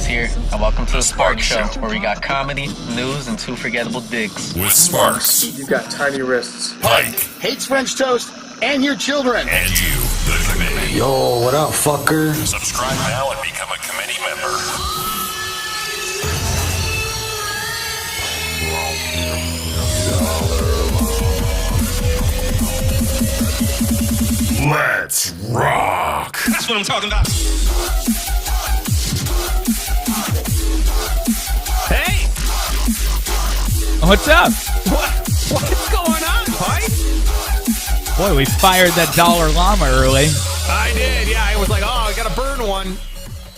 here, and welcome to the Spark Show, where we got comedy, news, and two forgettable digs. With Sparks. You've got tiny wrists. Pike. Hates French toast and your children. And you, the committee. Yo, what up, fucker? Subscribe now and become a committee member. Let's rock. That's what I'm talking about. Hey! What's up? What's going on, Pike? Boy, we fired that dollar llama early. I did, yeah. I was like, I gotta burn one.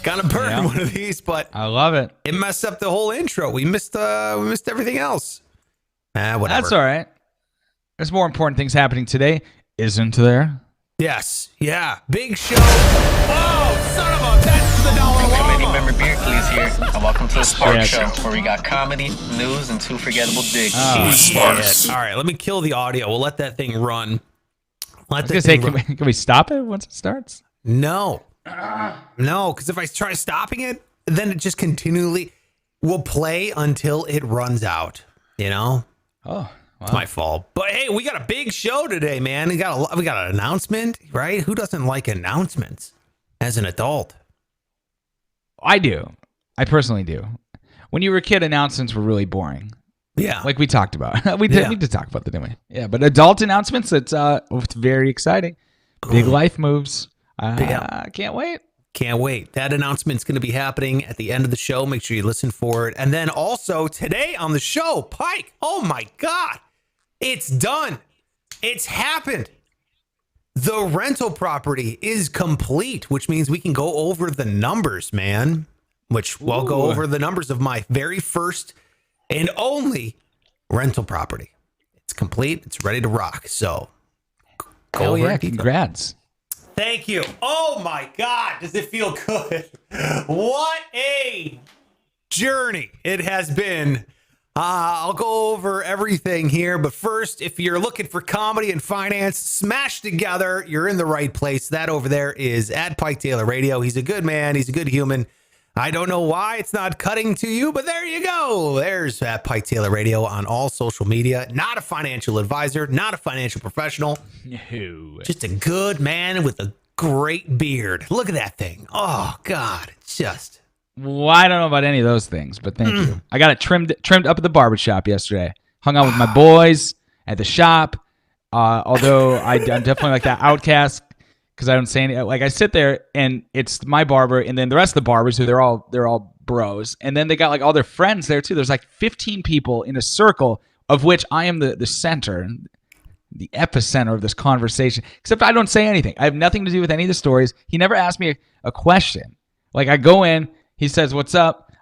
Gotta burn one of these, but I love it. it messed up the whole intro. We missed everything else. Whatever. That's all right. There's more important things happening today, isn't there? Yes, yeah. Big show. Oh, son of a, that's the dollar Committee llama. member Beardley's here, and welcome to the Spark Yeah. Show, where we got comedy, news, and two forgettable digs. Oh, Sparks. All right, let me kill the audio. We'll let that thing run. I was gonna say, can we stop it once it starts? No, because if I try stopping it, then it just continually will play until it runs out. You know, Oh, it's my fault. But hey, we got a big show today, man. We got an announcement, right? Who doesn't like announcements as an adult? I do. I personally do. When you were a kid, announcements were really boring. Yeah, Like we talked about. We did need to talk about that, didn't we? Yeah, but adult announcements, it's very exciting. Big life moves. Can't wait. can't wait. That announcement's going to be happening at the end of the show. Make sure you listen for it. And then also today on the show, Pike. Oh my God, it's done. It's happened. The rental property is complete, which means we can go over the numbers, man. Which we'll go over the numbers of my very first and only rental property. It's complete. It's ready to rock. So go Oh over yeah, it. congrats. Thank you. Oh my God, does it feel good? What a journey it has been. I'll go over everything here, but first, if you're looking for comedy and finance smashed together, you're in the right place. That over there is at Pike Taylor Radio. He's a good man. He's a good human. I don't know why it's not cutting to you, but there you go. There's at Pike Taylor Radio on all social media. Not a financial advisor, not a financial professional. No. Just a good man with a great beard. Look at that thing. Oh, God. It's just... Well, I don't know about any of those things, but thank you. I got it trimmed up at the barbershop yesterday. Hung out with my boys at the shop. Although I'm definitely like that outcast because I don't say anything. Like I sit there and it's my barber, and then the rest of the barbers who they're all bros, and then they got like all their friends there too. There's like 15 people in a circle, of which I am the center, the epicenter of this conversation. Except I don't say anything. I have nothing to do with any of the stories. He never asked me a question. Like I go in. He says, "What's up?"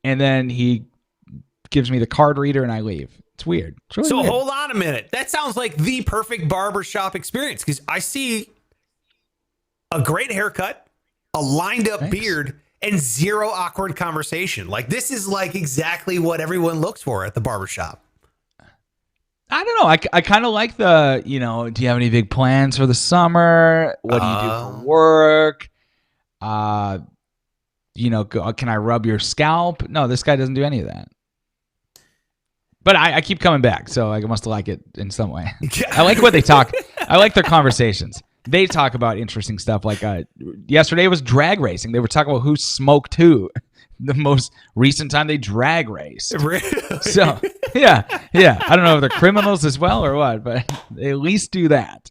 And then he gives me the card reader and I leave. It's weird. It's really weird. Hold on a minute. That sounds like the perfect barbershop experience because I see a great haircut, a lined up beard, and zero awkward conversation. Like this is like exactly what everyone looks for at the barbershop. I don't know. I kind of like the, do you have any big plans for the summer? What do you do for work? Can I rub your scalp? No, this guy doesn't do any of that. But I keep coming back, so I must like it in some way. I like what they talk. I like their conversations. They talk about interesting stuff. Like yesterday was drag racing. They were talking about who smoked who. The most recent time they drag raced. Really? So, yeah. I don't know if they're criminals as well or what, but they at least do that.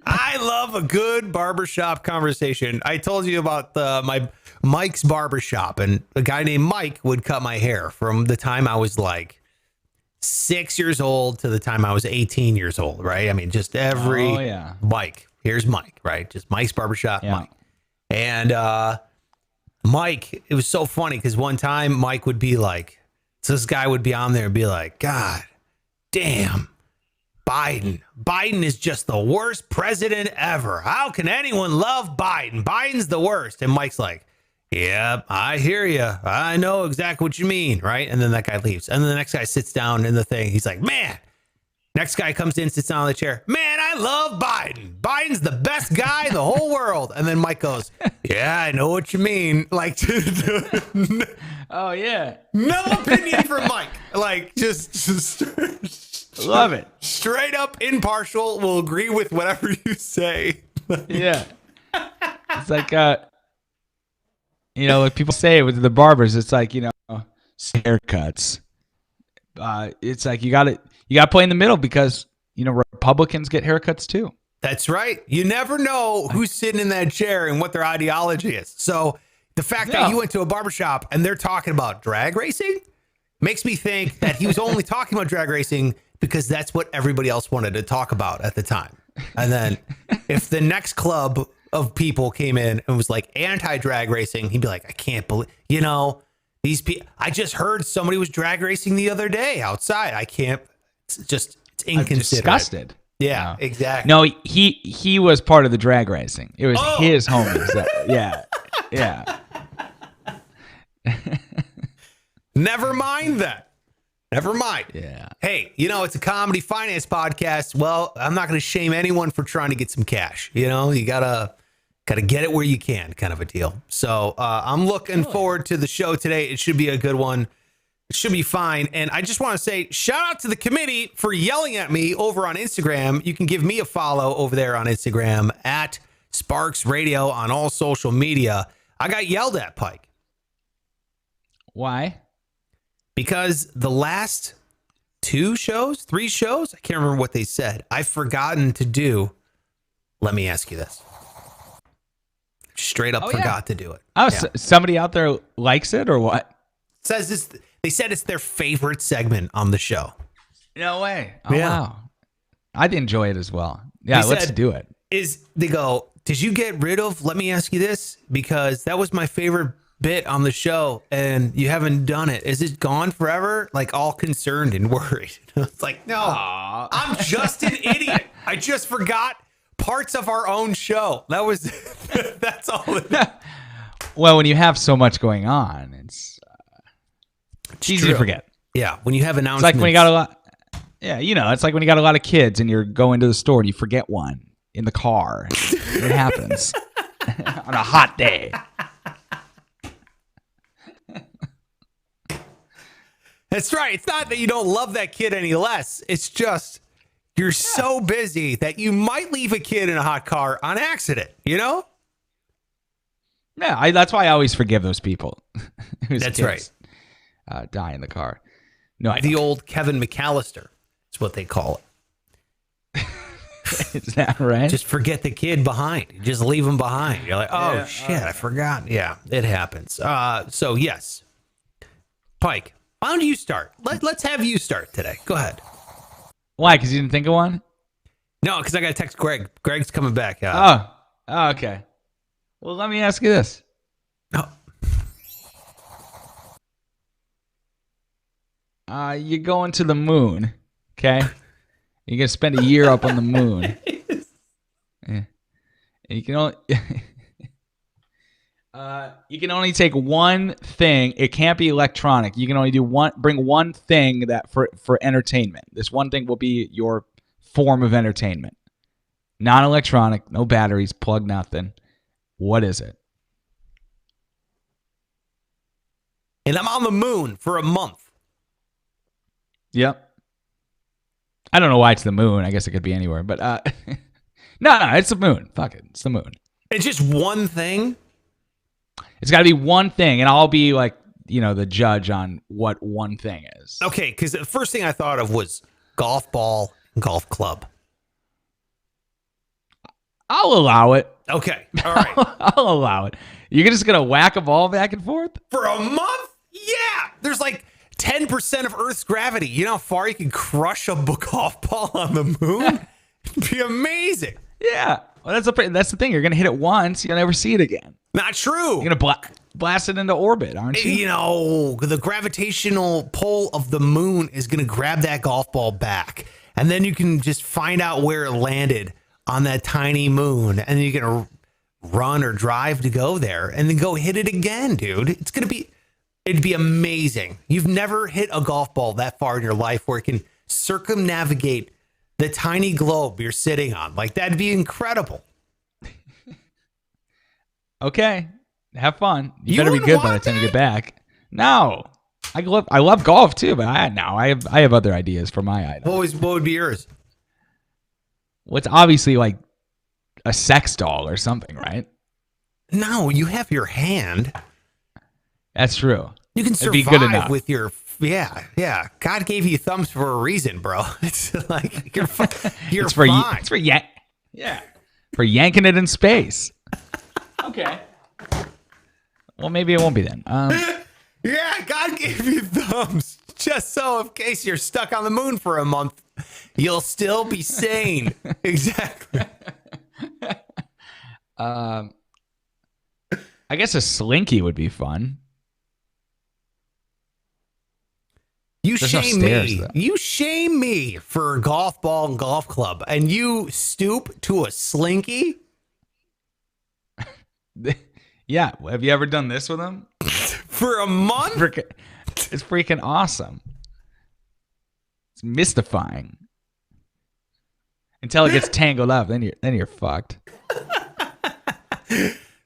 I love a good barbershop conversation. I told you about my Mike's barbershop, and a guy named Mike would cut my hair from the time I was like 6 years old to the time I was 18 years old, right? I mean, just every Mike. Here's Mike, right? Just Mike's barbershop, Mike. And Mike, it was so funny because one time Mike would be like, so this guy would be on there and be like, God damn. Biden is just the worst president ever. How can anyone love Biden? Biden's the worst. And Mike's like, yep, I hear you. I know exactly what you mean, right? And then that guy leaves. And then the next guy sits down in the thing. He's like, man. Next guy comes in, sits down on the chair. Man, I I love Biden. Biden's the best guy in the whole world. And then Mike goes, yeah, I know what you mean. Like, Oh yeah, no opinion from Mike. Like, just love it. straight up impartial. Will agree with whatever you say. Yeah, it's like like people say with the barbers, it's like haircuts. It's like you got to play in the middle because Republicans get haircuts too. That's right. You never know who's sitting in that chair and what their ideology is. So the fact that you went to a barbershop and they're talking about drag racing makes me think that he was only talking about drag racing because that's what everybody else wanted to talk about at the time. And then if the next club of people came in and was like anti-drag racing, he'd be like, I can't believe, these people, I just heard somebody was drag racing the other day outside. I can't, it's inconsiderate. I'm disgusted. Yeah, exactly. No, he was part of the drag racing. It was his homies. Yeah. Never mind that. Never mind. Yeah. Hey, it's a comedy finance podcast. Well, I'm not going to shame anyone for trying to get some cash. You gotta get it where you can, kind of a deal. So I'm looking forward to the show today. It should be a good one. It should be fine. And I just want to say shout out to the committee for yelling at me over on Instagram. You can give me a follow over there on Instagram at Sparks Radio on all social media. I got yelled at, Pike. Why? Because the last 3 shows, I can't remember what they said. I've forgotten to do. Let me ask you this. Straight up forgot to do it. Oh, yeah. Somebody out there likes it or what? Says this. They said it's their favorite segment on the show. No way. Oh, yeah. Wow. I'd enjoy it as well. Yeah, let's do it. They go, did you get rid of, let me ask you this, because that was my favorite bit on the show and you haven't done it. Is it gone forever? Like all concerned and worried. It's like, no, I'm just an idiot. I just forgot parts of our own show. That's all. Well, when you have so much going on, it's easy to forget. Yeah, when you have announcements. It's like when you got a lot. Yeah, it's like when you got a lot of kids and you're going to the store and you forget one in the car. It happens on a hot day. That's right. It's not that you don't love that kid any less. It's just you're so busy that you might leave a kid in a hot car on accident, Yeah, that's why I always forgive those people. That's right. Die in the car. No, the old Kevin McAllister is what they call it. Is that right? Just forget the kid behind. You just leave him behind. You're like, oh, shit, I forgot. Yeah, it happens. So, yes. Pike, why don't you start? Let's have you start today. Go ahead. Why? Because you didn't think of one? No, because I got to text Greg. Greg's coming back. Oh, okay. Well, let me ask you this. Oh. You're going to the moon, okay? You're going to spend a year up on the moon. Yeah. And you can only take one thing. It can't be electronic. You can only bring one thing that for entertainment. This one thing will be your form of entertainment. Non-electronic, no batteries, plug nothing. What is it? And I'm on the moon for a month. Yep. I don't know why it's the moon. I guess it could be anywhere, but no, it's the moon. Fuck it, it's the moon. It's just one thing. It's got to be one thing, and I'll be like, the judge on what one thing is. Okay, because the first thing I thought of was golf ball, golf club. I'll allow it. Okay, all right. I'll allow it. You're just gonna whack a ball back and forth for a month? Yeah, there's like 10% of Earth's gravity. You know how far you can crush a golf ball on the moon? It'd be amazing. Yeah. Well, that's the thing. You're going to hit it once. You'll never see it again. Not true. You're going to blast it into orbit, aren't you? The gravitational pull of the moon is going to grab that golf ball back. And then you can just find out where it landed on that tiny moon. And then you're going to run or drive to go there and then go hit it again, dude. It'd be amazing. You've never hit a golf ball that far in your life where it can circumnavigate the tiny globe you're sitting on. Like, that'd be incredible. Okay, have fun. You You better be wouldn't good by the want time you that? get back. No, I love golf too, but I have other ideas for my item. What would be yours? Well, it's obviously like a sex doll or something, right? No, you have your hand. That's true. You can It'd be good survive enough. with your yeah. God gave you thumbs for a reason, bro. It's like you're It's for fine. it's for for yanking it in space. Okay. Well, maybe it won't be then. Yeah, God gave you thumbs just so in case you're stuck on the moon for a month, you'll still be sane. Exactly. I guess a slinky would be fun. You There's no shame stairs, me. though. You shame me for a golf ball and golf club, and you stoop to a slinky? Yeah. Have you ever done this with them? For a month? It's freaking awesome. It's mystifying. Until it gets tangled up, then you're fucked.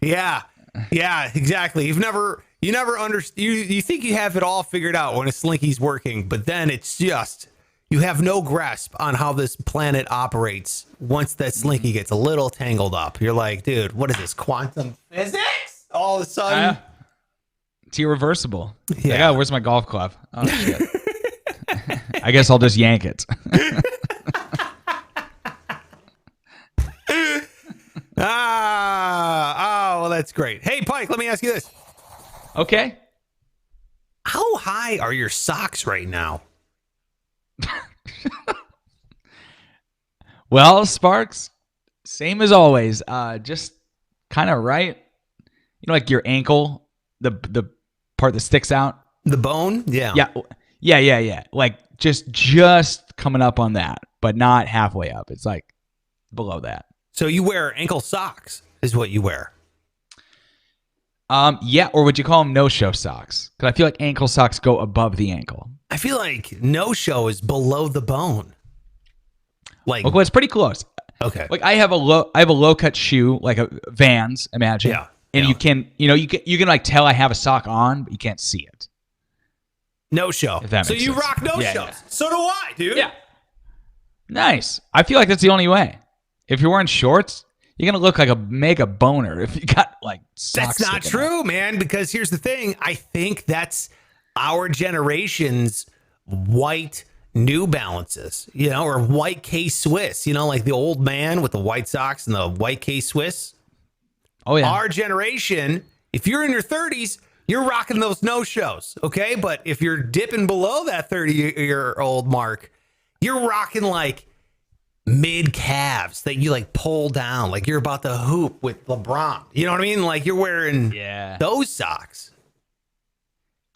Yeah, exactly. You never understand. You think you have it all figured out when a slinky's working, but then it's just you have no grasp on how this planet operates once that slinky gets a little tangled up. You're like, dude, what is this, quantum physics? All of a sudden, It's irreversible. Yeah. Like, oh, where's my golf club? Oh shit. I guess I'll just yank it. well, that's great. Hey, Pike, let me ask you this. Okay. How high are your socks right now? Well, Sparks, same as always. Just kind of right. You know, like your ankle, the part that sticks out. The bone? Yeah. Yeah. Like just coming up on that, but not halfway up. It's like below that. So you wear ankle socks is what you wear. Yeah, or would you call them no-show socks? Because I feel like ankle socks go above the ankle. I feel like no-show is below the bone. Like, Well, it's pretty close. okay. Like I have a low cut shoe, like a Vans, imagine. Yeah. And Yeah. you can like tell I have a sock on, but you can't see it. No-show. If that So makes you sense. rock no-shows. Yeah. So do I, dude. Yeah. Nice. I feel like that's the only way. If you're wearing shorts, you're gonna look like a mega boner if you got like socks. That's not sticking out. true, man, because here's the thing. I think that's our generation's white New Balances, or white K-Swiss, like the old man with the white socks and the white K-Swiss. Oh yeah. Our generation, if you're in your 30s, you're rocking those no-shows, okay? But if you're dipping below that 30-year-old mark, you're rocking like mid calves that you like pull down, like you're about to hoop with LeBron. You know what I mean? Like you're wearing those socks.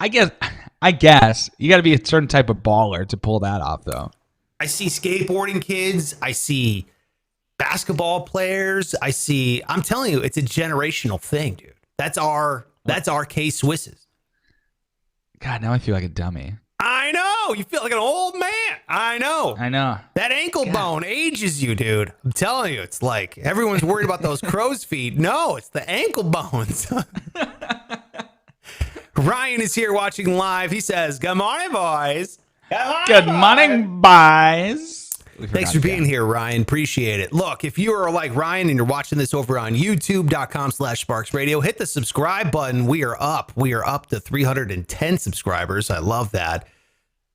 I guess you got to be a certain type of baller to pull that off, though. I see skateboarding kids. I see basketball players. I'm telling you, it's a generational thing, dude. That's our K-Swisses. God, now I feel like a dummy. I know. You feel like an old man. I know. That ankle bone ages you, dude. I'm telling you, it's like everyone's worried about those crow's feet. No, it's the ankle bones. Ryan is here watching live. He says, "Good morning, boys." Good morning, boys. Thanks for being here, Ryan. Appreciate it. Look, if you are like Ryan and you're watching this over on youtube.com/Sparks Radio, hit the subscribe button. We are up. We are up to 310 subscribers. I love that.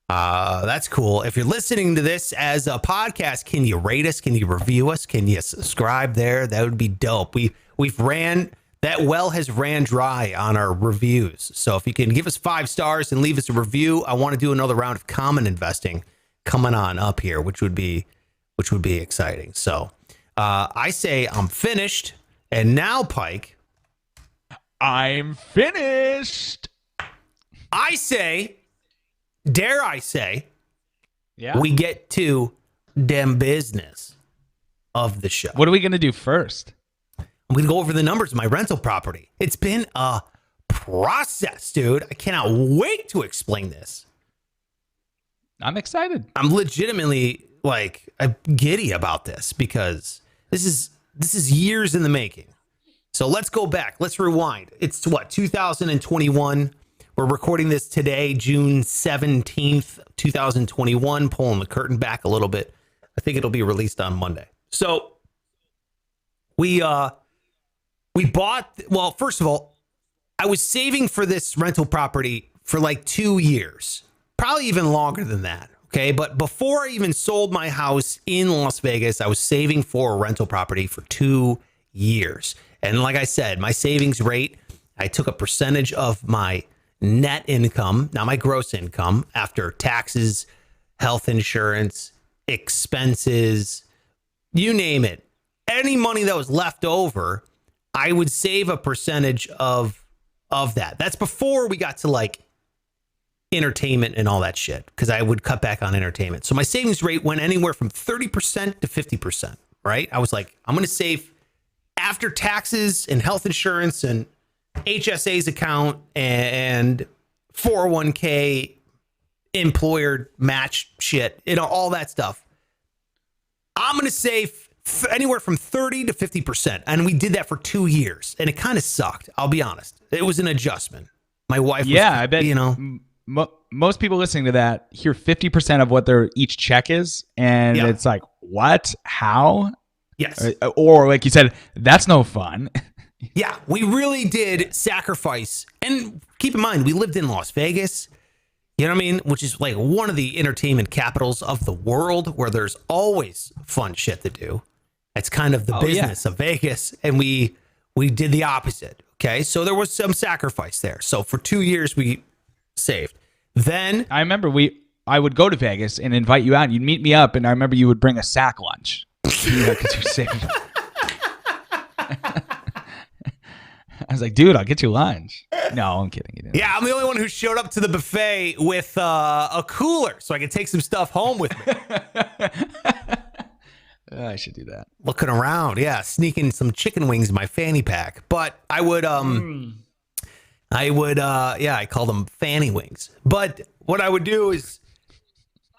That's cool. If you're listening to this as a podcast, can you rate us? Can you review us? Can you subscribe there? That would be dope. We've ran that well has ran dry on our reviews. So if you can give us 5 stars and leave us a review, I want to do another round of common investing coming on up here, which would be exciting. So I say I'm finished. And now, Pike, I'm finished. I say, dare I say, Yeah. we get to dem business of the show. What are we gonna do first? I'm going to go over the numbers of my rental property. It's been a process, dude. I cannot wait to explain this. I'm excited. I'm legitimately like I'm giddy about this because this is years in the making. So let's go back. Let's rewind. It's what, 2021. We're recording this today, June 17th, 2021, pulling the curtain back a little bit. I think it'll be released on Monday. So we bought, well, first of all, I was saving for this rental property for like 2 years, probably even longer than that. Okay. But before I even sold my house in Las Vegas, I was saving for a rental property for 2 years. And like I said, my savings rate, I took a percentage of my net income, not my gross income, after taxes, health insurance, expenses, you name it. Any money that was left over, I would save a percentage of that. That's before we got to like entertainment and all that shit, because I would cut back on entertainment. So my savings rate went anywhere from 30% to 50%, right? I was like, I'm going to save after taxes and health insurance and HSA's account and 401k employer match shit, all that stuff. I'm going to save anywhere from 30 to 50%. And we did that for 2 years and it kind of sucked. I'll be honest. It was an adjustment. My wife, I bet, most people listening to that hear 50% of what their each check is. And it's like, what? How? Yes. Or like you said, that's no fun. Yeah, we really did sacrifice. And keep in mind, we lived in Las Vegas, you know what I mean? Which is like one of the entertainment capitals of the world where there's always fun shit to do. It's kind of the business of Vegas. And we did the opposite. Okay. So there was some sacrifice there. So for 2 years, we saved. Then I remember I would go to Vegas and invite you out and you'd meet me up. And I remember you would bring a sack lunch. Because you're saving. I was like, dude, I'll get you lunch. No, I'm kidding. You didn't. Yeah, I'm the only one who showed up to the buffet with a cooler so I could take some stuff home with me. I should do that. Looking around, sneaking some chicken wings in my fanny pack. But I would, I call them fanny wings. But what I would do is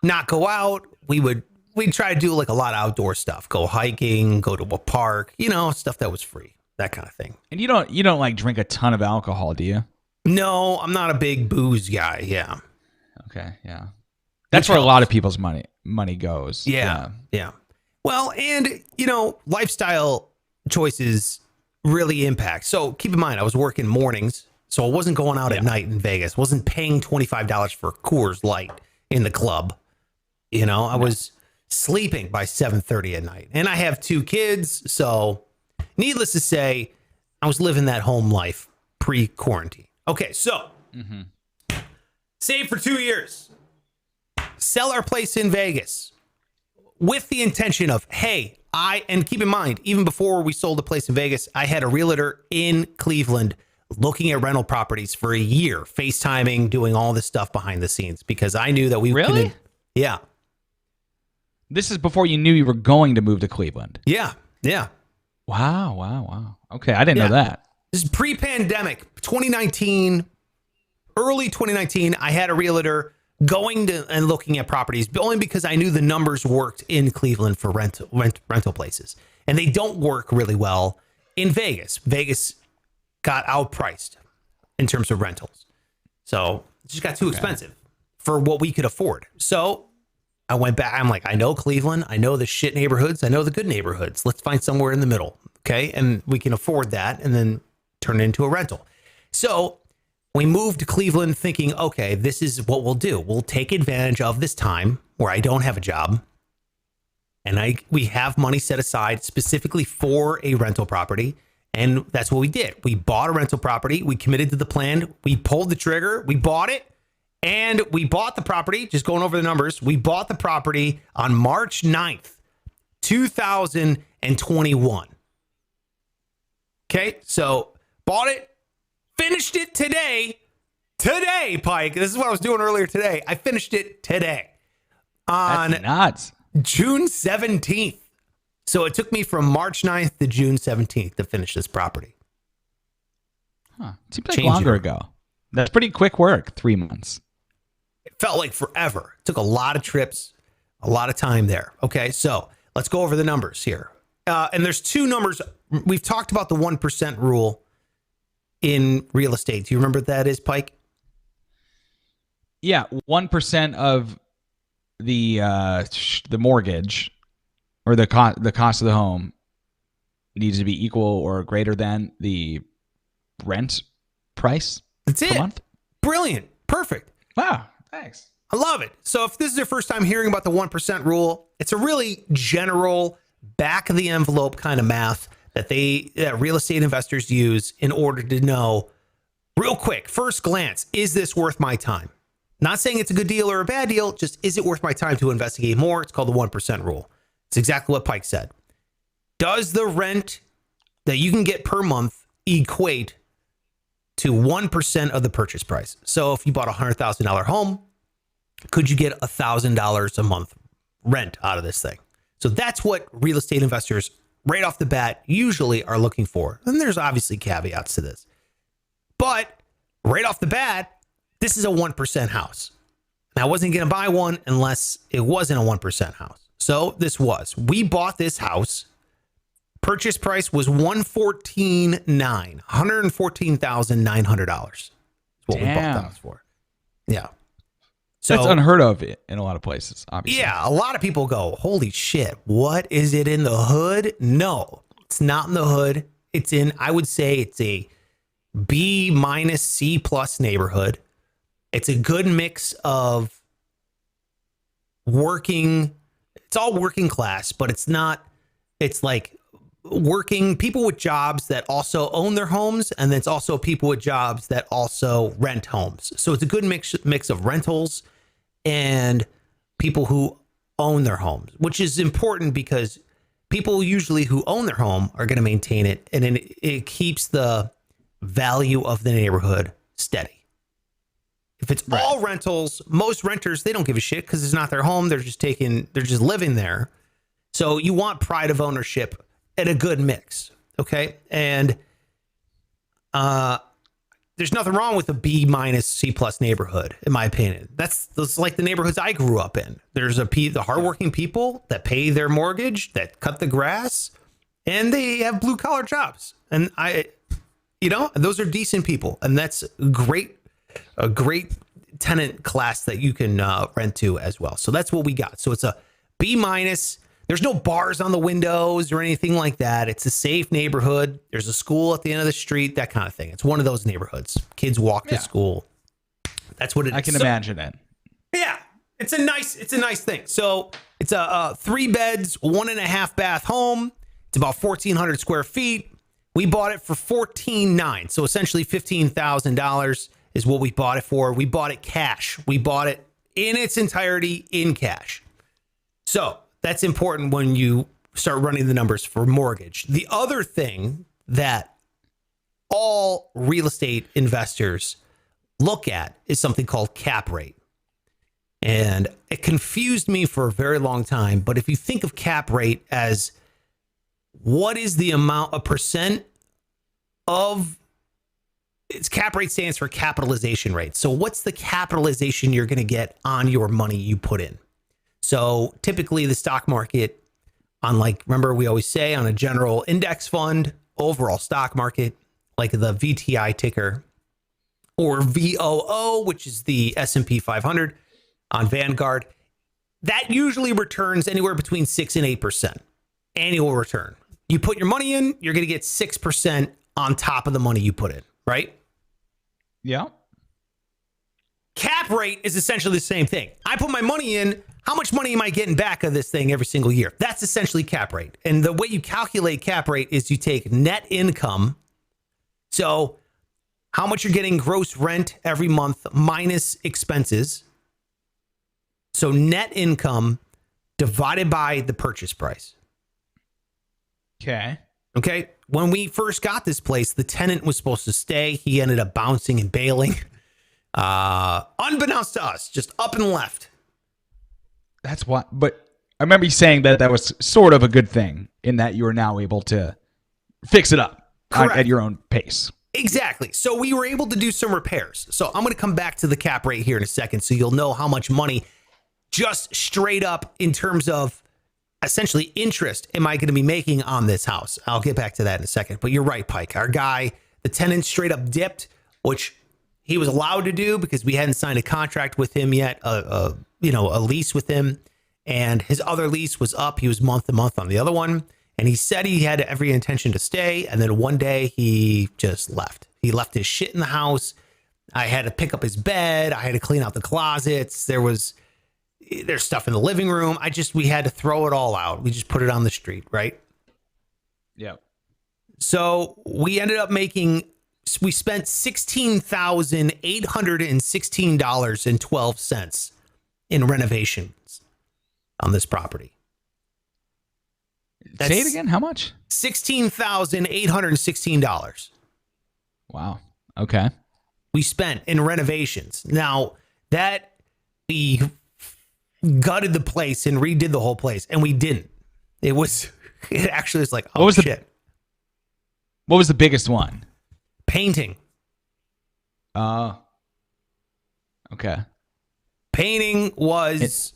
not go out. We'd try to do like a lot of outdoor stuff. Go hiking, go to a park, stuff that was free. That kind of thing. And you don't like drink a ton of alcohol, do you? No, I'm not a big booze guy. Yeah. Okay. Yeah. That's where a lot of people's money goes. Yeah. Well, and lifestyle choices really impact. So keep in mind, I was working mornings, so I wasn't going out at night in Vegas. Wasn't paying $25 for Coors Light in the club. I was sleeping by 7:30 at night, and I have 2 kids, so. Needless to say, I was living that home life pre-quarantine. Okay, so save for 2 years, sell our place in Vegas with the intention of, hey, and keep in mind, even before we sold the place in Vegas, I had a realtor in Cleveland looking at rental properties for a year, FaceTiming, doing all this stuff behind the scenes because I knew that we really? Yeah. This is before you knew you were going to move to Cleveland. Yeah. Wow. Okay, I didn't know that. This is pre-pandemic, 2019, early 2019. I had a realtor going to and looking at properties, but only because I knew the numbers worked in Cleveland for rental places, and they don't work really well in Vegas. Vegas got outpriced in terms of rentals, so it just got too expensive for what we could afford. So I went back. I'm like, I know Cleveland. I know the shit neighborhoods. I know the good neighborhoods. Let's find somewhere in the middle. Okay. And we can afford that and then turn it into a rental. So we moved to Cleveland thinking, okay, this is what we'll do. We'll take advantage of this time where I don't have a job. And we have money set aside specifically for a rental property. And that's what we did. We bought a rental property. We committed to the plan. We pulled the trigger. We bought it. And we bought the property, just going over the numbers, we bought the property on March 9th, 2021. Okay, so bought it, finished it today, Pike. This is what I was doing earlier today. I finished it today on June 17th. So it took me from March 9th to June 17th to finish this property. Huh. Seems like longer ago. That's pretty quick work, 3 months. It felt like forever. It took a lot of trips. A lot of time there. Okay, so let's go over the numbers here. And there's two numbers. We've talked about the 1% rule in real estate. Do you remember what that is, Pike? Yeah, 1% of the mortgage or the cost of the home needs to be equal or greater than the rent price. That's per it. month. Brilliant. Perfect. Wow, thanks. I love it. So if this is your first time hearing about the 1% rule, it's a really general back of the envelope kind of math that real estate investors use in order to know real quick, first glance, is this worth my time? Not saying it's a good deal or a bad deal, just is it worth my time to investigate more? It's called the 1% rule. It's exactly what Pike said. Does the rent that you can get per month equate to 1% of the purchase price? So if you bought a $100,000 home, could you get $1,000 a month rent out of this thing? So that's what real estate investors right off the bat usually are looking for. And there's obviously caveats to this. But right off the bat, this is a 1% house. And I wasn't going to buy one unless it wasn't a 1% house. So this was. We bought this house. Purchase price was $114,900. That's what we bought the house for. Yeah. So that's unheard of in a lot of places, obviously. Yeah, a lot of people go, holy shit, what is it in the hood? No, it's not in the hood. It's in, I would say it's a B minus C plus neighborhood. It's a good mix of working, it's all working class, but it's not, it's like working people with jobs that also own their homes. And then it's also people with jobs that also rent homes. So it's a good mix of rentals and people who own their homes, which is important because people usually who own their home are going to maintain it. And it keeps the value of the neighborhood steady. If it's all rentals, most renters, they don't give a shit because it's not their home. They're just living there. So you want pride of ownership and a good mix. Okay. And, there's nothing wrong with a B minus C plus neighborhood, in my opinion. That's like the neighborhoods I grew up in. There's the hardworking people that pay their mortgage, that cut the grass, and they have blue collar jobs. And those are decent people. And that's a great tenant class that you can rent to as well. So that's what we got. So it's a B minus. There's no bars on the windows or anything like that. It's a safe neighborhood. There's a school at the end of the street, that kind of thing. It's one of those neighborhoods. Kids walk to school. That's what it is. I can imagine it. Yeah. It's a nice thing. So it's a 3 beds, 1.5 bath home. It's about 1,400 square feet. We bought it for $14,900. So essentially $15,000 is what we bought it for. We bought it cash. We bought it in its entirety in cash. So that's important when you start running the numbers for mortgage. The other thing that all real estate investors look at is something called cap rate. And it confused me for a very long time. But if you think of cap rate as what is the amount, a percent of, its cap rate stands for capitalization rate. So what's the capitalization you're going to get on your money you put in? So typically the stock market, remember we always say on a general index fund, overall stock market, like the VTI ticker or VOO, which is the S&P 500 on Vanguard, that usually returns anywhere between 6 and 8% annual return. You put your money in, you're going to get 6% on top of the money you put in, right? Yeah. Cap rate is essentially the same thing. I put my money in. How much money am I getting back of this thing every single year? That's essentially cap rate. And the way you calculate cap rate is you take net income. So how much you're getting gross rent every month minus expenses. So net income divided by the purchase price. Okay. Okay. When we first got this place, the tenant was supposed to stay. He ended up bouncing and bailing. Unbeknownst to us, just up and left. That's what, but I remember you saying that was sort of a good thing in that you are now able to fix it up at your own pace. Exactly. So we were able to do some repairs. So I'm going to come back to the cap rate here in a second so you'll know how much money just straight up in terms of essentially interest am I going to be making on this house? I'll get back to that in a second. But you're right, Pike. Our guy, the tenant straight up dipped, which he was allowed to do because we hadn't signed a contract with him yet, a lease with him. And his other lease was up. He was month to month on the other one. And he said he had every intention to stay. And then one day he just left. He left his shit in the house. I had to pick up his bed. I had to clean out the closets. There's stuff in the living room. We had to throw it all out. We just put it on the street, right? Yeah. So we ended up we spent $16,816.12 in renovations on this property. Say it again. How much? $16,816. Wow. Okay. We spent in renovations. Now that we gutted the place and redid the whole place, and we didn't. It actually was like, oh shit. What was the biggest one? Painting. Okay. Painting was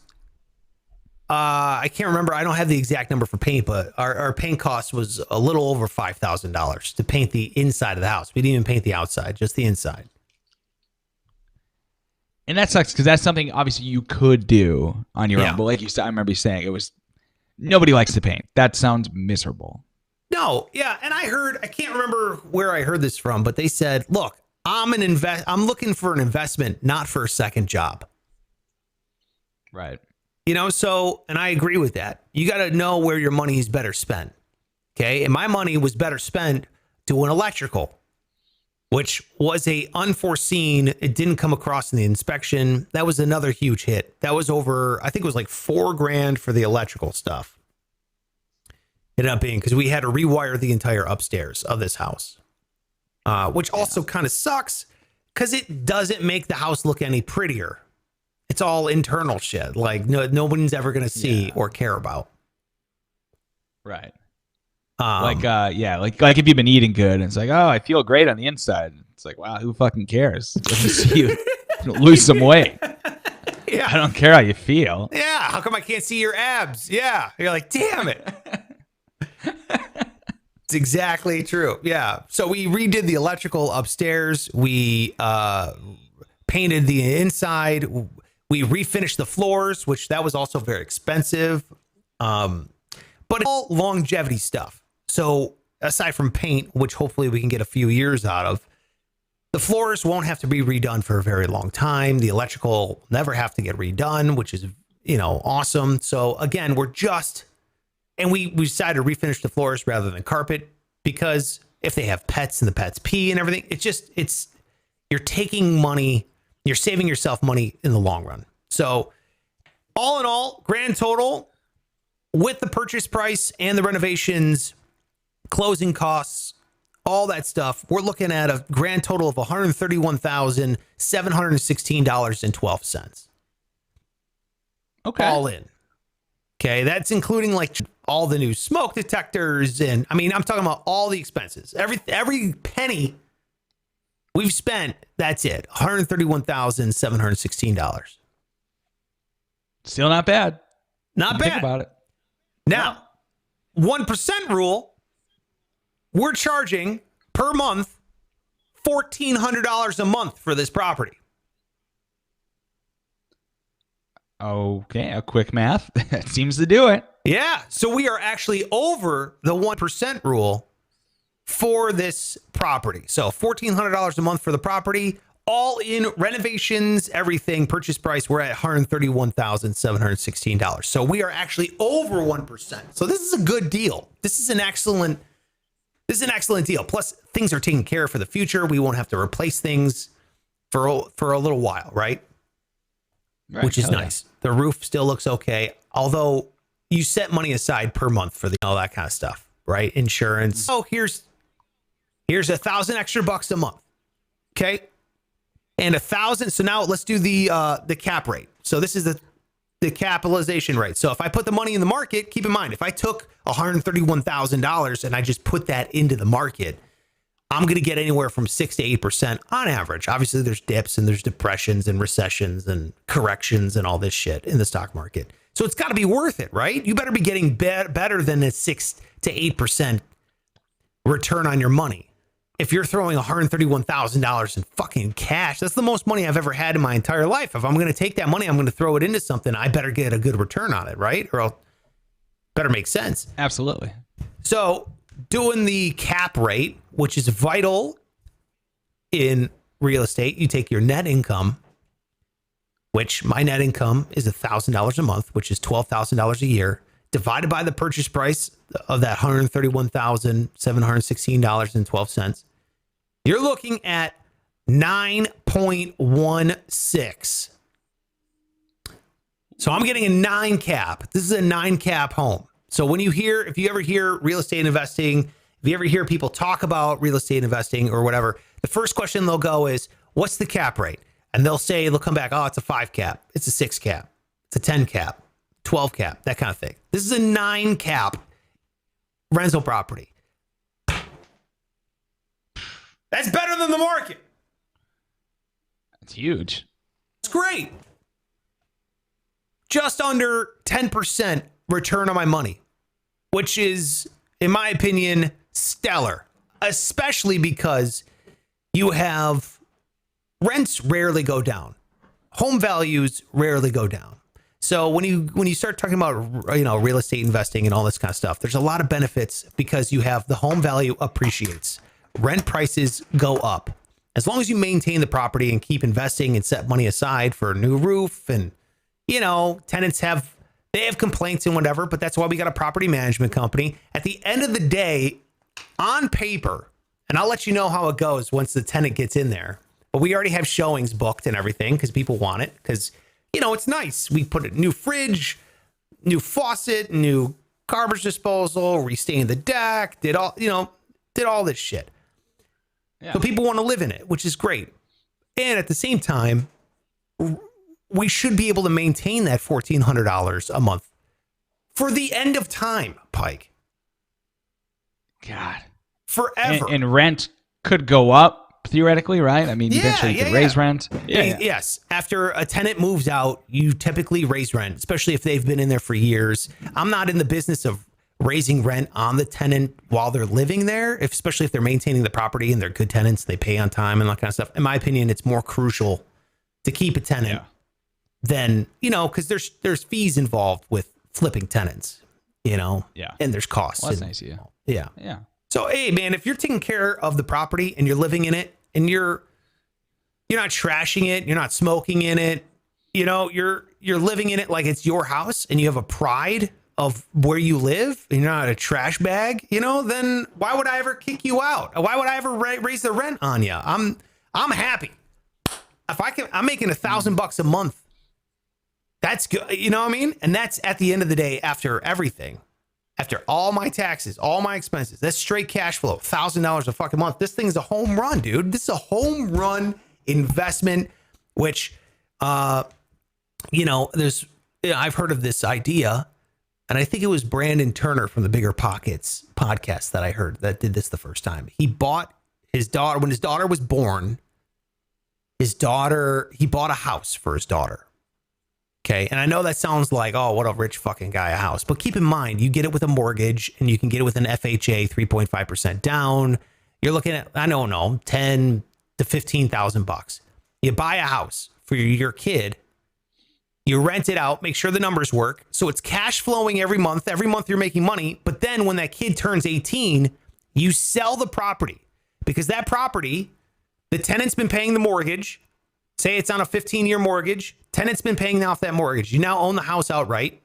I can't remember. I don't have the exact number for paint, but our paint cost was a little over $5,000 to paint the inside of the house. We didn't even paint the outside, just the inside. And that sucks because that's something obviously you could do on your own. But like you said, I remember you saying nobody likes to paint. That sounds miserable. No, yeah. And I can't remember where I heard this from, but they said, look, I'm looking for an investment, not for a second job. Right. And I agree with that. You got to know where your money is better spent. Okay. And my money was better spent doing electrical, which was unforeseen. It didn't come across in the inspection. That was another huge hit. That was over, I think it was like $4,000 for the electrical stuff. It ended up being because we had to rewire the entire upstairs of this house, which also kind of sucks because it doesn't make the house look any prettier. It's all internal shit. Like nobody's ever going to see or care about. Right. Like if you've been eating good and it's like, oh, I feel great on the inside. It's like, wow, who fucking cares? Let me see you lose some weight. Yeah. I don't care how you feel. Yeah. How come I can't see your abs? Yeah. You're like, damn it. It's exactly true. Yeah. So we redid the electrical upstairs. We painted the inside. We refinished the floors, which that was also very expensive. But it's all longevity stuff. So aside from paint, which hopefully we can get a few years out of, the floors won't have to be redone for a very long time. The electrical never have to get redone, which is, awesome. So again, we decided to refinish the floors rather than carpet because if they have pets and the pets pee and everything, you're taking money, you're saving yourself money in the long run. So all in all, grand total with the purchase price and the renovations, closing costs, all that stuff, we're looking at a grand total of $131,716.12. Okay. All in. Okay. That's including like all the new smoke detectors. And I'm talking about all the expenses, every penny we've spent. That's it. $131,716. Still not bad. Not bad. Think about it. Now, 1% rule, we're charging per month $1,400 a month for this property. Okay, a quick math. That seems to do it. Yeah, so we are actually over the 1% rule for this property. So $1,400 a month for the property, all in renovations, everything, purchase price, we're at $131,716. So we are actually over 1%. So this is a good deal. This is an excellent deal. Plus, things are taken care of for the future. We won't have to replace things for a little while, right? Which is nice. The roof still looks okay, although you set money aside per month for all that kind of stuff, right? Insurance. Oh, here's $1,000 extra bucks a month. Okay. And $1,000. So now let's do the cap rate. So this is the capitalization rate. So if I put the money in the market, keep in mind, if I took $131,000 and I just put that into the market, I'm going to get anywhere from 6 to 8% on average. Obviously, there's dips and there's depressions and recessions and corrections and all this shit in the stock market. So it's got to be worth it, right? You better be getting better than a 6 to 8% return on your money. If you're throwing $131,000 in fucking cash, that's the most money I've ever had in my entire life. If I'm going to take that money, I'm going to throw it into something, I better get a good return on it, right? Or I'll better make sense. Absolutely. So doing the cap rate, which is vital in real estate, you take your net income, which my net income is $1,000 a month, which is $12,000 a year, divided by the purchase price of that $131,716.12. You're looking at 9.16. So I'm getting a 9 cap. This is a 9 cap home. So when you hear, if you ever hear real estate investing, if you ever hear people talk about real estate investing or whatever, the first question they'll go is, what's the cap rate? And they'll come back, oh, it's a 5 cap. It's a 6 cap. It's a 10 cap, 12 cap, that kind of thing. This is a 9 cap rental property. That's better than the market. It's huge. It's great. Just under 10% return on my money, which is, in my opinion, stellar, especially because you have rents rarely go down. Home values rarely go down. So when you start talking about, real estate investing and all this kind of stuff, there's a lot of benefits because you have the home value appreciates. Rent prices go up. As long as you maintain the property and keep investing and set money aside for a new roof and, tenants have complaints and whatever, but that's why we got a property management company. At the end of the day, on paper, and I'll let you know how it goes once the tenant gets in there, but we already have showings booked and everything because people want it because, it's nice. We put a new fridge, new faucet, new garbage disposal, restained the deck, did all this shit. Yeah. So people want to live in it, which is great. And at the same time, we should be able to maintain that $1,400 a month for the end of time, Pike. God. Forever. And rent could go up theoretically, right? I mean, eventually you could raise rent. Yeah. Yes. After a tenant moves out, you typically raise rent, especially if they've been in there for years. I'm not in the business of raising rent on the tenant while they're living there, especially if they're maintaining the property and they're good tenants, they pay on time and that kind of stuff. In my opinion, it's more crucial to keep a tenant than, because there's fees involved with flipping tenants, and there's costs. Well, that's nice of you. Yeah. Yeah. So, hey, man, if you're taking care of the property and you're living in it and you're not trashing it, you're not smoking in it, you're living in it like it's your house and you have a pride of where you live and you're not a trash bag, then why would I ever kick you out? Why would I ever raise the rent on you? I'm happy. If I'm making $1,000 a month. That's good. You know what I mean? And that's at the end of the day, after everything, after all my taxes, all my expenses, that's straight cash flow, $1,000 a fucking month. This thing is a home run, dude. This is a home run investment, which, I've heard of this idea. And I think it was Brandon Turner from the Bigger Pockets podcast that I heard that did this the first time. He bought his daughter, when his daughter was born, he bought a house for his daughter. Okay. And I know that sounds like, oh, what a rich fucking guy, a house. But keep in mind, you get it with a mortgage and you can get it with an FHA 3.5% down. You're looking at, I don't know, 10 to 15,000 bucks. You buy a house for your kid. You rent it out, make sure the numbers work. So it's cash flowing every month. Every month you're making money. But then when that kid turns 18, you sell the property because that property, the tenant's been paying the mortgage. Say it's on a 15-year mortgage. Tenant's been paying off that mortgage. You now own the house outright.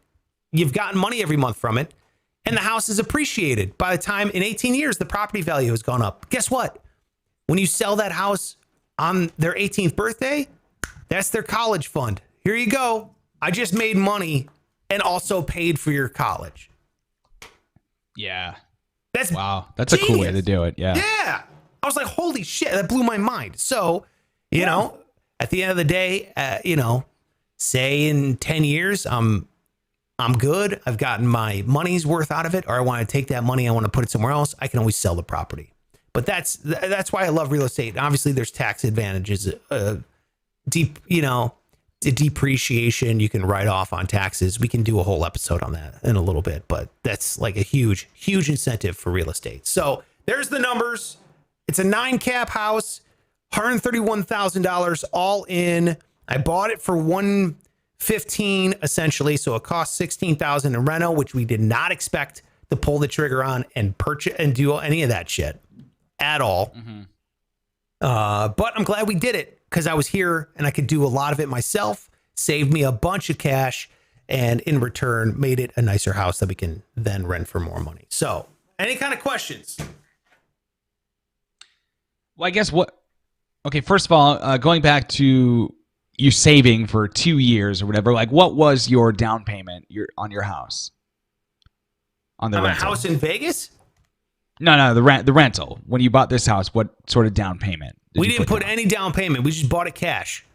You've gotten money every month from it. And the house is appreciated. By the time in 18 years, the property value has gone up. Guess what? When you sell that house on their 18th birthday, that's their college fund. Here you go. I just made money and also paid for your college. Yeah. Wow. That's genius. A cool way to do it. Yeah. Yeah. I was like, holy shit, that blew my mind. So, at the end of the day, say in 10 years, I'm good. I've gotten my money's worth out of it, or I want to take that money, I want to put it somewhere else. I can always sell the property. But that's why I love real estate. Obviously, there's tax advantages, deep, the depreciation you can write off on taxes. We can do a whole episode on that in a little bit, but that's like a huge incentive for real estate. So there's the numbers. It's a 9 cap house, $131,000 all in. I bought it for $115,000 essentially, so it cost $16,000 in reno, which we did not expect to pull the trigger on and purchase and do any of that shit at all. But I'm glad we did it because I was here and I could do a lot of it myself, saved me a bunch of cash, and in return made it a nicer house that we can then rent for more money. So, any kind of questions? Well, I guess okay, first of all, going back to you saving for 2 years or whatever, like what was your down payment on your house? On the rental? A house in Vegas? No, the rental. When you bought this house, what sort of down payment? We didn't put any down payment. We just bought it cash.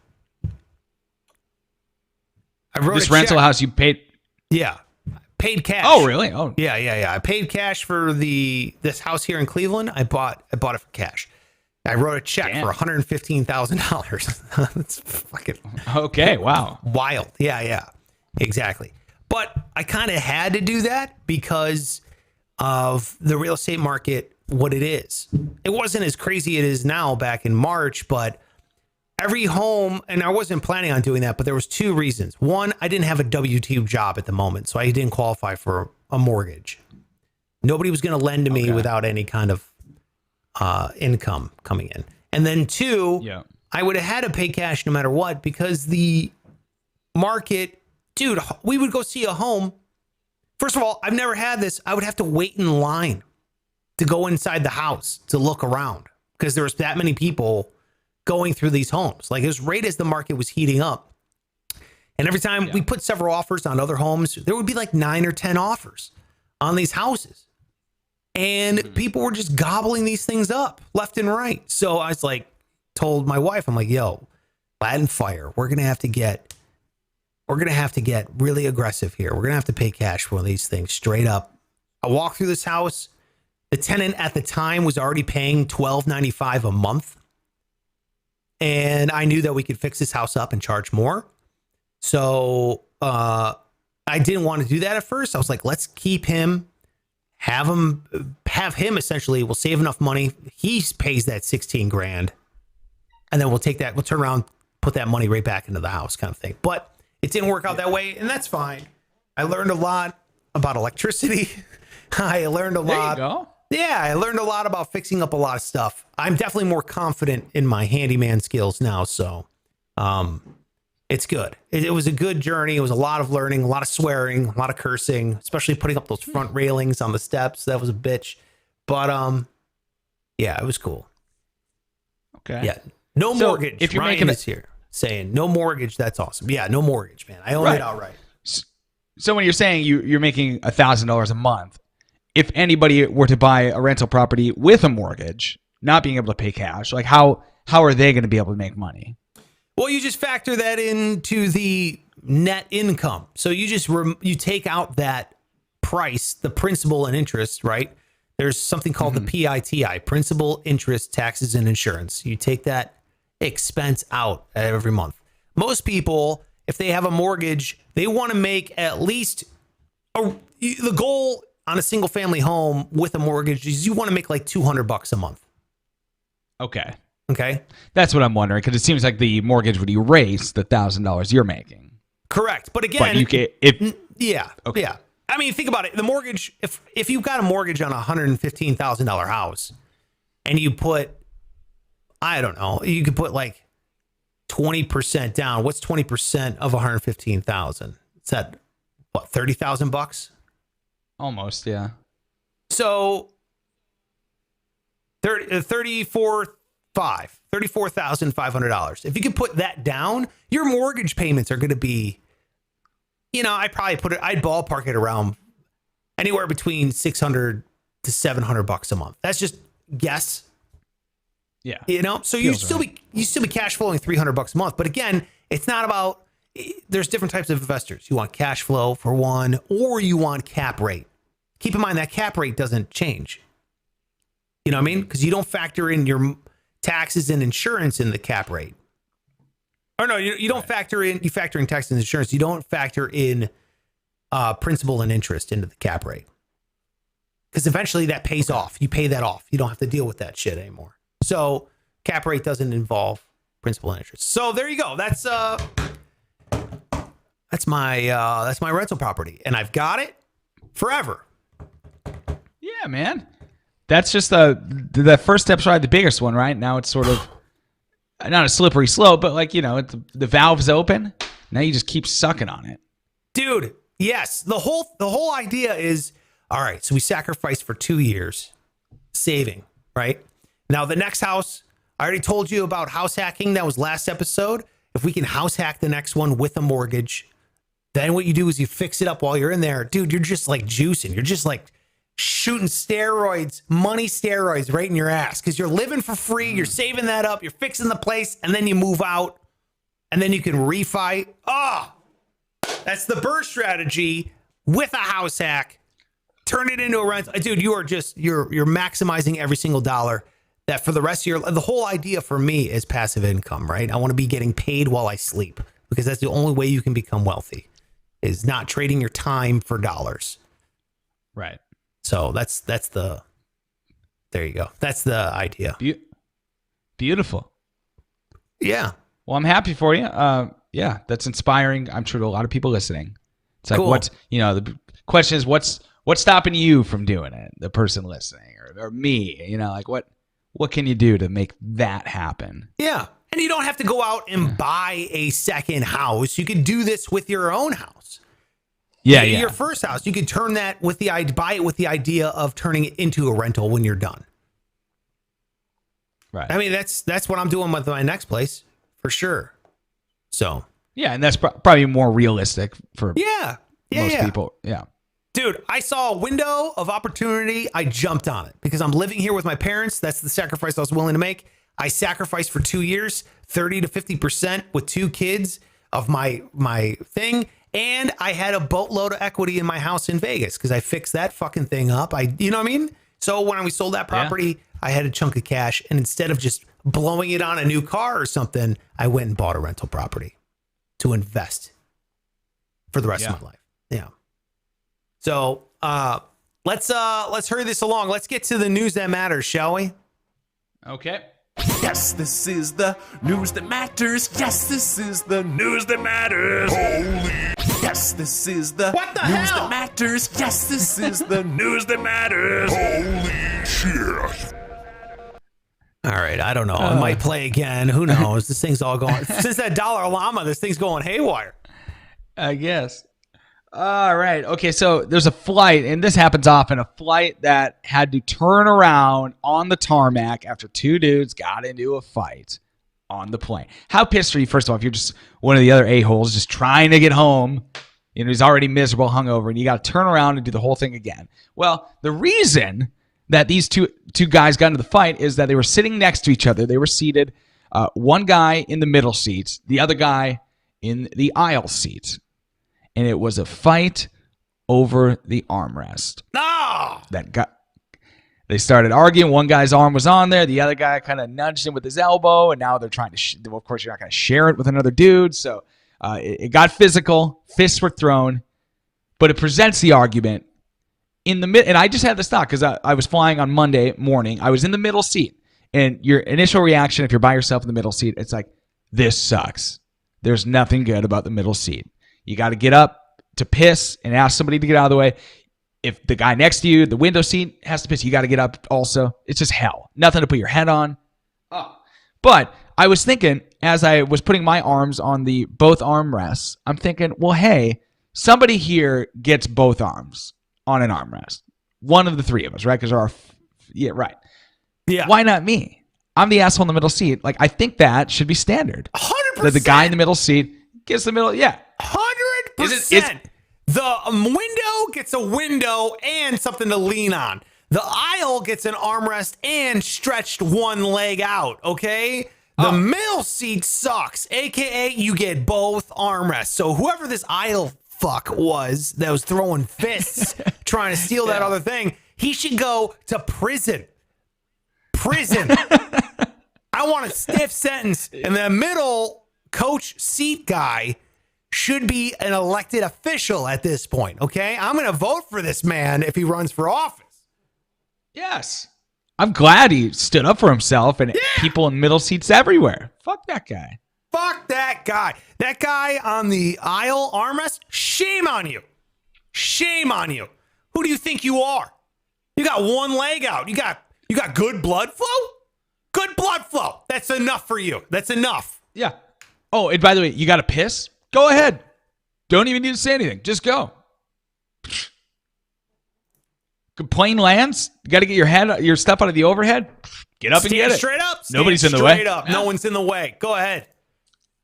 I wrote this a rental check. house you paid? Yeah. Paid cash. Oh, really? Oh, yeah. I paid cash for this house here in Cleveland. I bought it for cash. I wrote a check for $115,000. That's fucking okay. Wow. Wild. Yeah. Exactly. But I kind of had to do that because of the real estate market, what it is. It wasn't as crazy as it is now back in March, but every home, and I wasn't planning on doing that, but there was 2 reasons. One, I didn't have a W-2 job at the moment, so I didn't qualify for a mortgage. Nobody was going to lend to me without any kind of income coming in. And then 2, I would have had to pay cash no matter what because the market, dude, we would go see a home. First of all, I've never had this. I would have to wait in line to go inside the house to look around because there was that many people going through these homes. Like it was right as the market was heating up. And every time we put several offers on other homes, there would be like 9 or 10 offers on these houses. And people were just gobbling these things up left and right. So I was like, told my wife, I'm like, yo, Latin fire. We're going to have to get really aggressive here. We're going to have to pay cash for one of these things straight up. I walked through this house. The tenant at the time was already paying $12.95 a month. And I knew that we could fix this house up and charge more. So I didn't want to do that at first. I was like, let's keep him, have him essentially. We'll save enough money. He pays that 16 grand. And then we'll take that. We'll turn around, put that money right back into the house kind of thing. But it didn't work out that way. And that's fine. I learned a lot about electricity. I learned a lot. There you go. Yeah, I learned a lot about fixing up a lot of stuff. I'm definitely more confident in my handyman skills now, so it's good. It was a good journey. It was a lot of learning, a lot of swearing, a lot of cursing, especially putting up those front railings on the steps. That was a bitch. But yeah, it was cool. Okay. Yeah. No mortgage. If you're Ryan making is here saying no mortgage, that's awesome. Yeah, no mortgage, man. I own it outright. So when you're saying you're making $1,000 a month, if anybody were to buy a rental property with a mortgage, not being able to pay cash, like how are they going to be able to make money? Well, you just factor that into the net income. So you just you take out that price, the principal and interest, right? There's something called the PITI, principal, interest, taxes, and insurance. You take that expense out every month. Most people, if they have a mortgage, they want to make at least the goal on a single family home with a mortgage is you want to make like $200 a month. Okay. That's what I'm wondering because it seems like the mortgage would erase the $1,000 you're making. Correct. But again, yeah. I mean, think about it. The mortgage, if you've got a mortgage on a $115,000 house and you put, I don't know, you could put like 20% down. What's 20% of 115,000? Is that what, $30,000? Almost, yeah. So $34,500. If you could put that down, your mortgage payments are going to be, I'd ballpark it around anywhere between $600 to $700 a month. That's just guess. Yeah. So you still be cash flowing $300 a month. But again, it's not about, there's different types of investors. You want cash flow for one, or you want cap rate. Keep in mind that cap rate doesn't change. You know what I mean? Because you don't factor in your taxes and insurance in the cap rate. Or no, you don't factor in. You factor in taxes and insurance. You don't factor in principal and interest into the cap rate. Because eventually that pays off. You pay that off. You don't have to deal with that shit anymore. So cap rate doesn't involve principal and interest. So there you go. That's my rental property, and I've got it forever. Yeah, man. That's just the first step's probably the biggest one, right? Now it's sort of not a slippery slope, but like, you know, the valve's open. Now you just keep sucking on it. Dude, yes. The whole idea is, all right, so we sacrificed for 2 years saving, right? Now the next house, I already told you about house hacking. That was last episode. If we can house hack the next one with a mortgage, then what you do is you fix it up while you're in there. Dude, you're just like juicing. You're just like shooting steroids, money steroids right in your ass because you're living for free. You're saving that up. You're fixing the place, and then you move out, and then you can refi. Oh, that's the Burr strategy with a house hack. Turn it into a rental. Dude, you're maximizing every single dollar. That for the rest of the whole idea for me is passive income, right? I want to be getting paid while I sleep because that's the only way you can become wealthy is not trading your time for dollars. Right. So there you go. That's the idea. Beautiful. Yeah. Well, I'm happy for you. Yeah, that's inspiring. I'm sure to a lot of people listening. It's like, cool. The question is, what's stopping you from doing it? The person listening or me, like what can you do to make that happen? Yeah. And you don't have to go out and buy a second house. You could do this with your own house. Yeah. Your first house, you could turn that buy it with the idea of turning it into a rental when you're done. Right. I mean, that's what I'm doing with my next place for sure. So. Yeah. And that's probably more realistic for most people. Yeah. Dude, I saw a window of opportunity. I jumped on it because I'm living here with my parents. That's the sacrifice I was willing to make. I sacrificed for 2 years, 30 to 50% with 2 kids of my thing. And I had a boatload of equity in my house in Vegas because I fixed that fucking thing up. You know what I mean? So when we sold that property, I had a chunk of cash. And instead of just blowing it on a new car or something, I went and bought a rental property to invest for the rest of my life. Yeah. So let's hurry this along. Let's get to the news that matters, shall we? Okay. Yes, this is the news that matters. Yes, this is the news that matters. Holy. Yes, this is the news that matters. Yes, this is the news that matters. Holy shit. All right, I don't know. I might play again. Who knows? This thing's all going. Since that dollar llama, this thing's going haywire. I guess. All right. Okay, so there's a flight, and this happens often, a flight that had to turn around on the tarmac after 2 dudes got into a fight on the plane. How pissed are you, first of all, if you're just one of the other a-holes just trying to get home, he's already miserable, hungover, and you got to turn around and do the whole thing again. Well, the reason that these two guys got into the fight is that they were sitting next to each other. They were seated, one guy in the middle seat, the other guy in the aisle seat. And it was a fight over the armrest. No! They started arguing. One guy's arm was on there. The other guy kind of nudged him with his elbow. And now they're trying to, of course, you're not going to share it with another dude. So it got physical. Fists were thrown. But it presents the argument in the mid. And I just had this thought because I was flying on Monday morning. I was in the middle seat. And your initial reaction, if you're by yourself in the middle seat, it's like, this sucks. There's nothing good about the middle seat. You got to get up to piss and ask somebody to get out of the way. If the guy next to you, the window seat, has to piss, you got to get up also. It's just hell. Nothing to put your head on. Oh. But I was thinking, as I was putting my arms on the both armrests, I'm thinking, well, hey, somebody here gets both arms on an armrest. One of the 3 of us, right? Because right. Yeah. Why not me? I'm the asshole in the middle seat. Like, I think that should be standard. 100%. That the guy in the middle seat gets the middle. Yeah. 100%. The window gets a window and something to lean on. The aisle gets an armrest and stretched one leg out, okay? The middle seat sucks, a.k.a. you get both armrests. So whoever this aisle fuck was that was throwing fists trying to steal that other thing, he should go to prison. prison. I want a stiff sentence. And the middle coach seat guy should be an elected official at this point, okay? I'm going to vote for this man if he runs for office. Yes. I'm glad he stood up for himself and people in middle seats everywhere. Fuck that guy. Fuck that guy. That guy on the aisle armrest, shame on you. Shame on you. Who do you think you are? You got one leg out. You got good blood flow? Good blood flow. That's enough for you. That's enough. Yeah. Oh, and by the way, you got to piss? Go ahead. Don't even need to say anything. Just go. Plane lands. You got to get your stuff out of the overhead. Get up and get it. Straight up. Nobody's in the way. Straight up. No one's in the way. Go ahead.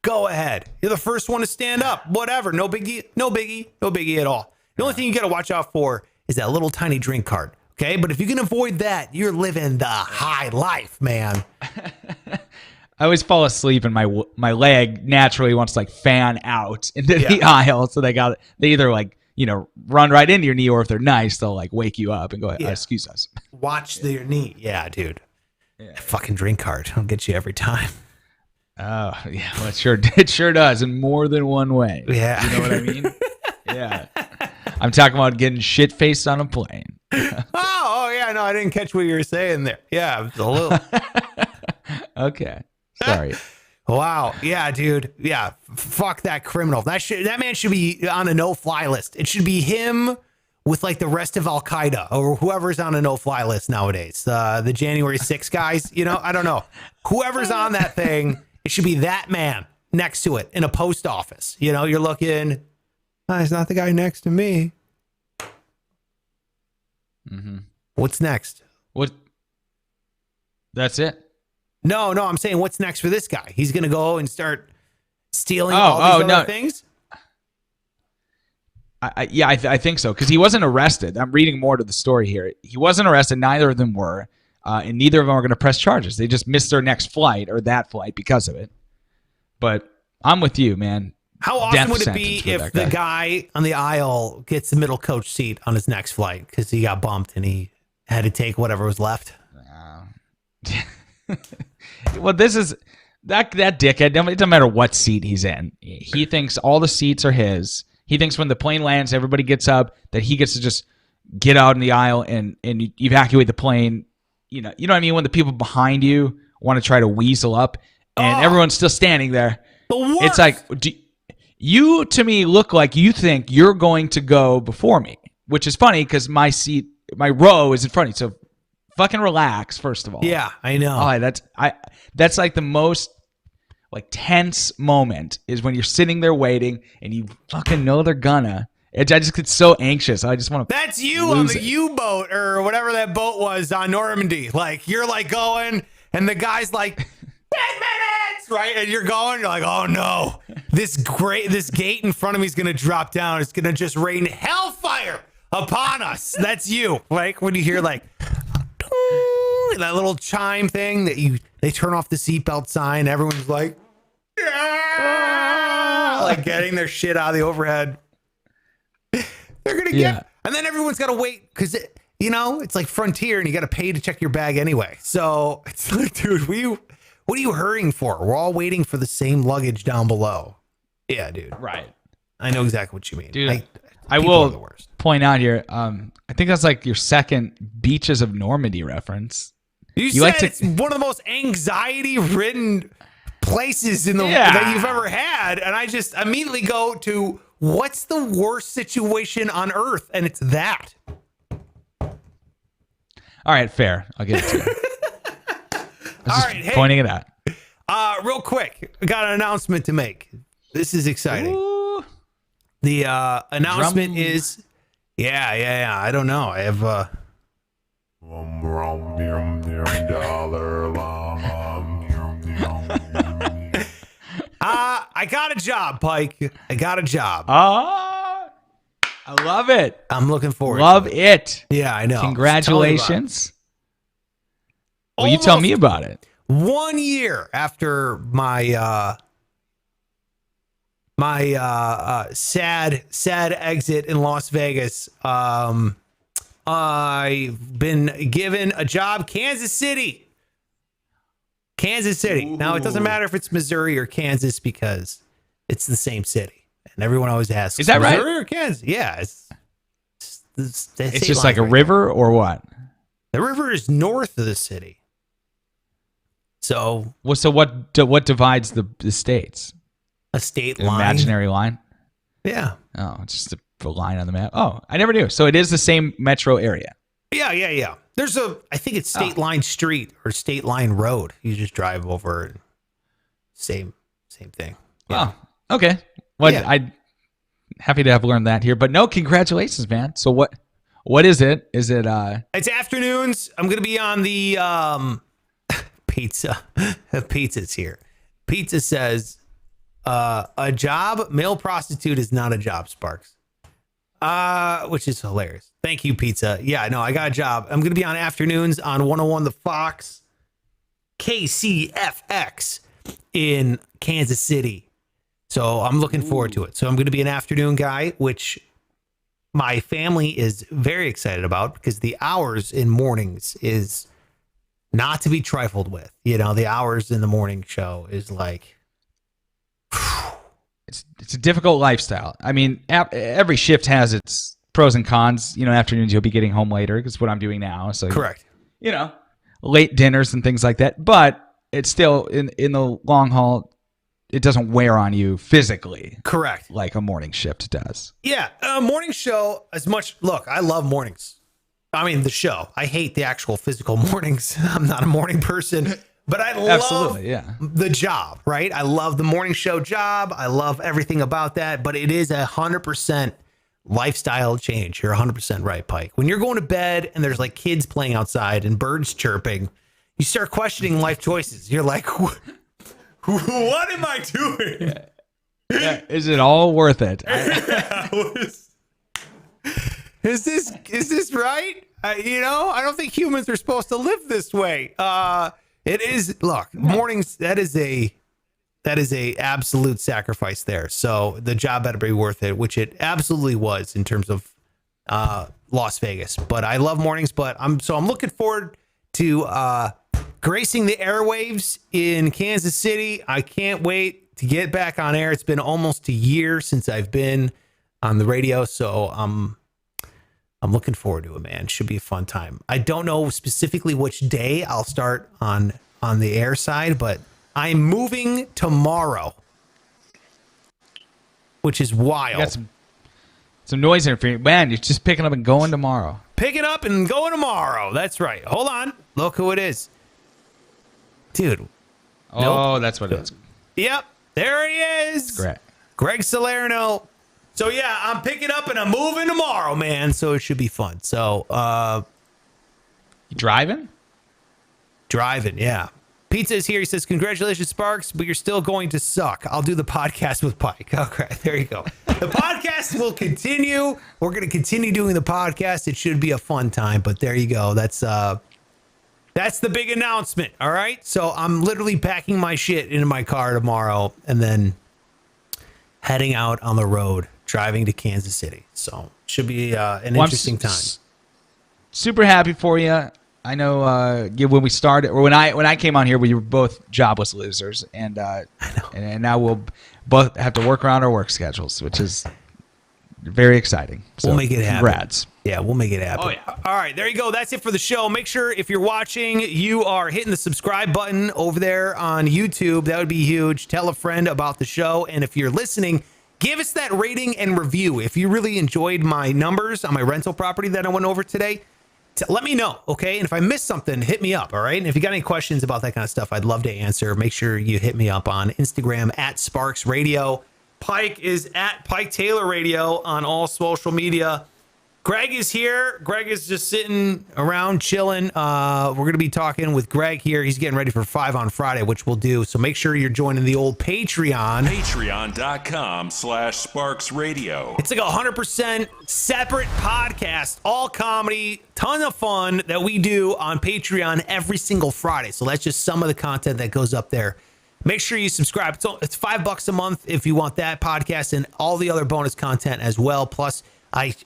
Go ahead. You're the first one to stand up. Whatever. No biggie. No biggie. No biggie at all. The only thing you got to watch out for is that little tiny drink card. Okay, but if you can avoid that, you're living the high life, man. I always fall asleep and my leg naturally wants to like fan out into the aisle. So they either like, run right into your knee, or if they're nice, they'll like wake you up and go, excuse us. Watch your knee. Yeah, dude. Yeah. Fucking drink card. I'll get you every time. Oh, yeah. Well, it sure does in more than one way. Yeah. You know what I mean? Yeah. I'm talking about getting shit-faced on a plane. Oh, yeah. No, I didn't catch what you were saying there. Yeah, a little. Okay. Sorry. Wow. Yeah, dude. Yeah. Fuck that criminal. That man should be on a no-fly list. It should be him with like the rest of Al Qaeda or whoever's on a no-fly list nowadays. The January 6th guys. I don't know. Whoever's on that thing, it should be that man next to it in a post office. You're looking. Oh, he's not the guy next to me. Mm-hmm. What's next? What? That's it. No, I'm saying what's next for this guy? He's going to go and start stealing all these other things? I think so, because he wasn't arrested. I'm reading more to the story here. He wasn't arrested. Neither of them were. And neither of them are going to press charges. They just missed their next flight or that flight because of it. But I'm with you, man. How awesome would it be if the guy on the aisle gets the middle coach seat on his next flight because he got bumped and he had to take whatever was left? Well, this is that dickhead. It doesn't matter what seat he's in. He thinks all the seats are his. He thinks when the plane lands, everybody gets up, that he gets to just get out in the aisle and evacuate the plane. You know what I mean? When the people behind you want to try to weasel up and everyone's still standing there. It's like, you to me look like you think you're going to go before me, which is funny because my row is in front of you. So fucking relax, first of all. Yeah, I know. That's like the most like tense moment is when you're sitting there waiting and you fucking know they're gonna. I just get so anxious. I just want to. That's you on the U-boat or whatever that boat was on Normandy. Like you're like going, and the guy's like 10 minutes, right? And you're going. You're like, oh no, this gate in front of me is gonna drop down. It's gonna just rain hellfire upon us. That's you. Like when you hear like that little chime thing that they turn off the seatbelt sign. Everyone's like, yeah, like getting their shit out of the overhead. They're gonna get, and then everyone's got to wait because it's like Frontier, and you got to pay to check your bag anyway. So it's like, dude, what are you hurrying for? We're all waiting for the same luggage down below. Yeah, dude. Right. I know exactly what you mean, dude. I will point out here. I think that's like your second Beaches of Normandy reference. You said like it's one of the most anxiety-ridden places in the that you've ever had, and I just immediately go to what's the worst situation on Earth, and it's that. All right, fair. I'll give it to you. All right, pointing it out. Real quick, I got an announcement to make. This is exciting. Ooh. The announcement is, I don't know. I have I got a job, Pike. I got a job. I love it. I'm looking forward. Love it. Yeah, I know. Congratulations. Well, you tell me about it. 1 year after my sad exit in Las Vegas, I've been given a job, Kansas City. Kansas City. Now, it doesn't matter if it's Missouri or Kansas because it's the same city. And everyone always asks, is that right? Missouri or Kansas? Yeah. It's just like a river or what? The river is north of the city. So, what divides the states? A state An line. Imaginary line? Yeah. Oh, it's just a line on the map. Oh, I never knew. So it is the same metro area. Yeah. There's I think it's State Line Street or State Line Road. You just drive over it. Same thing. Yeah. Oh, okay. Well, Yeah. I'm happy to have learned that here. But no, congratulations, man. So what is it? Is it It's afternoons. I'm going to be on the pizza. Pizza's here. Pizza says a job, male prostitute is not a job, Sparks. Which is hilarious. Thank you, Pizza. Yeah, no, I got a job. I'm going to be on afternoons on 101 The Fox, KCFX in Kansas City. So I'm looking forward to it. So I'm going to be an afternoon guy, which my family is very excited about because the hours in mornings is not to be trifled with. You know, the hours in the morning show is like... It's a difficult lifestyle. I mean, every shift has its pros and cons. You know, afternoons you'll be getting home later because what I'm doing now. So Correct. You know, late dinners and things like that. But it's still in the long haul, it doesn't wear on you physically. Correct. Like a morning shift does. Yeah, morning show as much. Look, I love mornings. I mean, the show. I hate the actual physical mornings. I'm not a morning person. But I love the job, right? I love the morning show job. I love everything about that. But it is 100% lifestyle change. You're 100% right, Pike. When you're going to bed and there's like kids playing outside and birds chirping, you start questioning life choices. You're like, what am I doing? Yeah. Is it all worth it? Is this right? I don't think humans are supposed to live this way. It is. Look, mornings. That is a absolute sacrifice there. So the job better be worth it, which it absolutely was in terms of Las Vegas. But I love mornings. But I'm looking forward to gracing the airwaves in Kansas City. I can't wait to get back on air. It's been almost a year since I've been on the radio, so I'm looking forward to it, man. Should be a fun time. I don't know specifically which day I'll start on the air side, but I'm moving tomorrow, which is wild. You got some noise interference. Man, you're just picking up and going tomorrow. Picking up and going tomorrow. That's right. Hold on. Look who it is. Dude. Oh, nope. That's what it is. Yep. There he is. Great. Greg Salerno. So, yeah, I'm picking up and I'm moving tomorrow, man. So it should be fun. So, you driving? Driving, yeah. Pizza is here. He says, congratulations, Sparks, but you're still going to suck. I'll do the podcast with Pike. Okay, there you go. The podcast will continue. We're going to continue doing the podcast. It should be a fun time, but there you go. That's the big announcement, all right? So I'm literally packing my shit into my car tomorrow and then heading out on the road, driving to Kansas City. So should be an interesting time. Super happy for you. I know when we started, or when I came on here, we were both jobless losers, and I know. And now we'll both have to work around our work schedules, which is very exciting. So, we'll make it happen. Congrats. Yeah, we'll make it happen. Oh, yeah. All right, there you go. That's it for the show. Make sure if you're watching, you are hitting the subscribe button over there on YouTube. That would be huge. Tell a friend about the show. And if you're listening, give us that rating and review. If you really enjoyed my numbers on my rental property that I went over today, let me know, okay? And if I missed something, hit me up, all right? And if you got any questions about that kind of stuff, I'd love to answer. Make sure you hit me up on Instagram at Sparks Radio. Pike is at Pike Taylor Radio on all social media. Greg is here. Greg is just sitting around chilling. We're going to be talking with Greg here. He's getting ready for 5 on Friday, which we'll do. So make sure you're joining the old Patreon. Patreon.com/SparksRadio. It's like 100% separate podcast, all comedy, ton of fun that we do on Patreon every single Friday. So that's just some of the content that goes up there. Make sure you subscribe. It's $5 a month if you want that podcast and all the other bonus content as well. Plus, I'm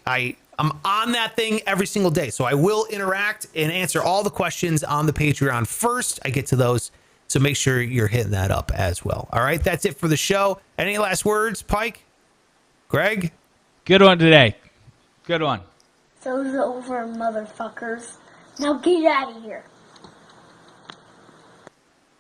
on that thing every single day. So I will interact and answer all the questions on the Patreon first. I get to those So make sure you're hitting that up as well. All right, that's it for the show. Any last words, Pike? Greg? Good one today. Good one. Show's over, motherfuckers. Now get out of here.